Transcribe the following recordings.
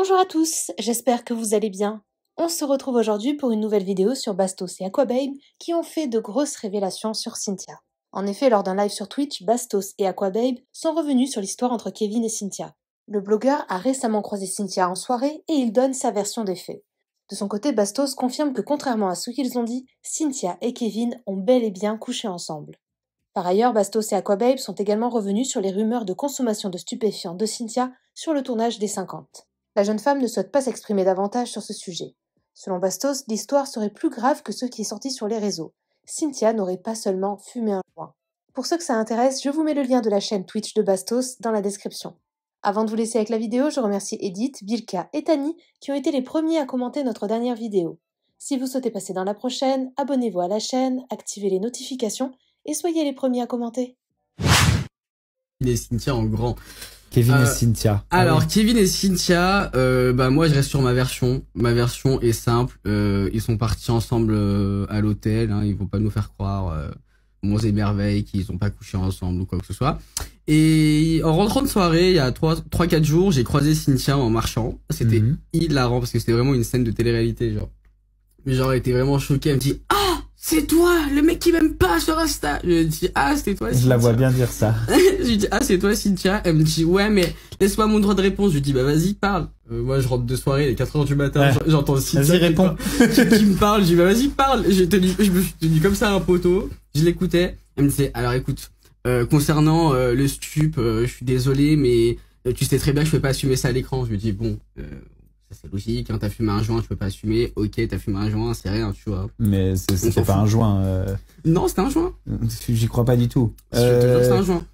Bonjour à tous, j'espère que vous allez bien. On se retrouve aujourd'hui pour une nouvelle vidéo sur Bastos et Aquababe qui ont fait de grosses révélations sur Cynthia. En effet, lors d'un live sur Twitch, Bastos et Aquababe sont revenus sur l'histoire entre Kevin et Cynthia. Le blogueur a récemment croisé Cynthia en soirée et il donne sa version des faits. De son côté, Bastos confirme que contrairement à ce qu'ils ont dit, Cynthia et Kevin ont bel et bien couché ensemble. Par ailleurs, Bastos et Aquababe sont également revenus sur les rumeurs de consommation de stupéfiants de Cynthia sur le tournage des 50. La jeune femme ne souhaite pas s'exprimer davantage sur ce sujet. Selon Bastos, l'histoire serait plus grave que ce qui est sorti sur les réseaux. Cynthia n'aurait pas seulement fumé un joint. Pour ceux que ça intéresse, je vous mets le lien de la chaîne Twitch de Bastos dans la description. Avant de vous laisser avec la vidéo, je remercie Edith, Bilka et Tani qui ont été les premiers à commenter notre dernière vidéo. Si vous souhaitez passer dans la prochaine, abonnez-vous à la chaîne, activez les notifications et soyez les premiers à commenter. Kevin et Cynthia en grand. Kevin et Cynthia. Alors, Kevin et Cynthia, moi je reste sur ma version. Ma version est simple. Ils sont partis ensemble à l'hôtel. Ils vont pas nous faire croire monts et merveilles qu'ils ont pas couché ensemble ou quoi que ce soit. Et en rentrant de soirée, il y a 3-4 jours, j'ai croisé Cynthia en marchant. C'était hilarant parce que c'était vraiment une scène de télé-réalité, genre. Genre, elle était vraiment choquée. Elle me dit, ah, c'est toi, le mec qui m'aime pas sur Insta. Je lui dis, ah, c'était toi, Cynthia. Je la vois bien dire ça. Je lui dis, ah, c'est toi, Cynthia. Elle me dit, ouais, mais laisse-moi mon droit de réponse. Je lui dis, bah, vas-y, parle. Moi, je rentre de soirée, il est 4h du matin, ouais. J'entends Cynthia. Vas-y, réponds. Qui me parle. Je dis, bah, vas-y, parle. Je me suis tenu comme ça à un poteau. Je l'écoutais. Elle me disait, alors écoute, concernant le stup, je suis désolé, mais tu sais très bien que je peux pas assumer ça à l'écran. Je lui dis, bon, ça c'est logique, hein, t'as fumé un joint, tu peux pas assumer. Ok, t'as fumé un joint, c'est rien, tu vois. Mais c'était pas un joint. Non, c'était un joint. J'y crois pas du tout. Je te jure que c'est un joint.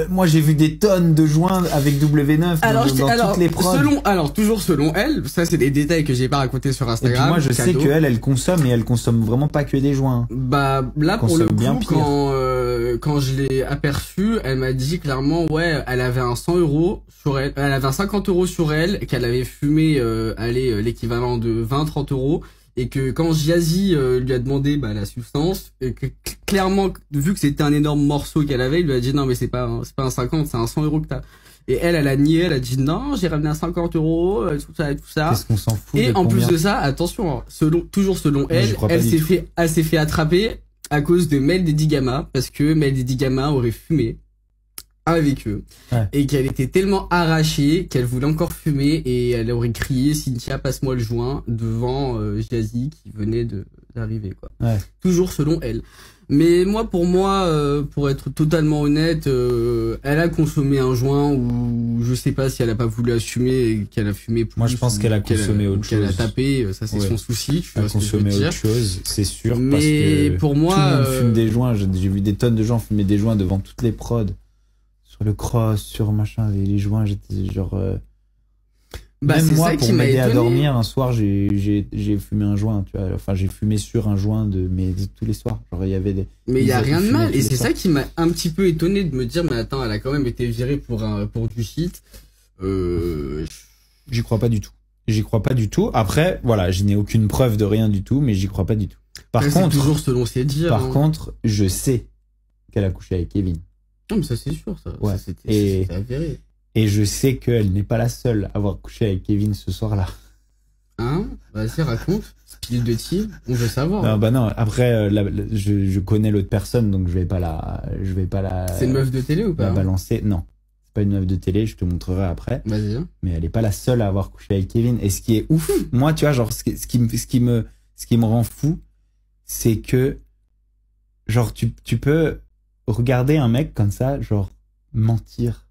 Moi j'ai vu des tonnes de joints avec W9 dans toutes les prods. Toujours selon elle, ça c'est des détails que j'ai pas racontés sur Instagram. Et puis moi je sais qu'elle consomme, et elle consomme vraiment pas que des joints. Bah là pour le coup, quand je l'ai aperçue, elle m'a dit clairement ouais, elle avait un 100 € sur elle, elle avait un 50 € sur elle, qu'elle avait fumé l'équivalent de 20-30 €. Et que quand Jazzy lui a demandé la substance, et que clairement vu que c'était un énorme morceau qu'elle avait, il lui a dit non mais c'est pas un 50, c'est un 100 € que t'as. Et elle a nié, elle a dit non, j'ai ramené un 50 €, tout ça et tout ça. Qu'est-ce qu'on s'en fout? Et en plus de ça, attention, toujours selon elle, elle s'est fait attraper à cause de Mel Daddy Gama, parce que Mel Daddy Gama aurait fumé avec eux, ouais. Et qu'elle était tellement arrachée qu'elle voulait encore fumer, et elle aurait crié Cynthia passe-moi le joint devant Jazzy qui venait d'arriver quoi. Ouais. Toujours selon elle. Mais pour être totalement honnête, elle a consommé un joint, ou je sais pas si elle a pas voulu assumer et qu'elle a fumé plus. Moi je pense qu'elle a consommé autre chose. Qu'elle a tapé, ça c'est son souci. Elle a consommé autre chose, c'est sûr. Mais parce que pour moi, tout le monde fume des joints. J'ai vu des tonnes de gens fumer des joints devant toutes les prods. Sur le cross, sur machin, les joints, j'étais genre... Même moi, pour m'aider à dormir, un soir, j'ai fumé un joint, tu vois. Enfin, j'ai fumé sur un joint tous les soirs. Genre, il y avait des... Mais il y a rien de mal. Et c'est ça qui m'a un petit peu étonné de me dire, mais attends, elle a quand même été virée pour du shit. J'y crois pas du tout. J'y crois pas du tout. Après, voilà, je n'ai aucune preuve de rien du tout, mais j'y crois pas du tout. Par contre, toujours selon ses dires. Par contre, je sais qu'elle a couché avec Kevin. Non, mais ça c'est sûr, ça. Ouais. Ça, c'était avéré. Et je sais qu'elle n'est pas la seule à avoir couché avec Kevin ce soir-là. Hein? Vas-y, raconte. Speed de tir, on veut savoir. Non, bah non. Après, je connais l'autre personne, donc je vais pas la. C'est une meuf de télé ou pas? La balancer. Non. C'est pas une meuf de télé, je te montrerai après. Vas-y. Mais elle est pas la seule à avoir couché avec Kevin. Et ce qui est ouf, moi, tu vois, genre, ce qui me rend fou, c'est que, genre, tu peux regarder un mec comme ça, genre, mentir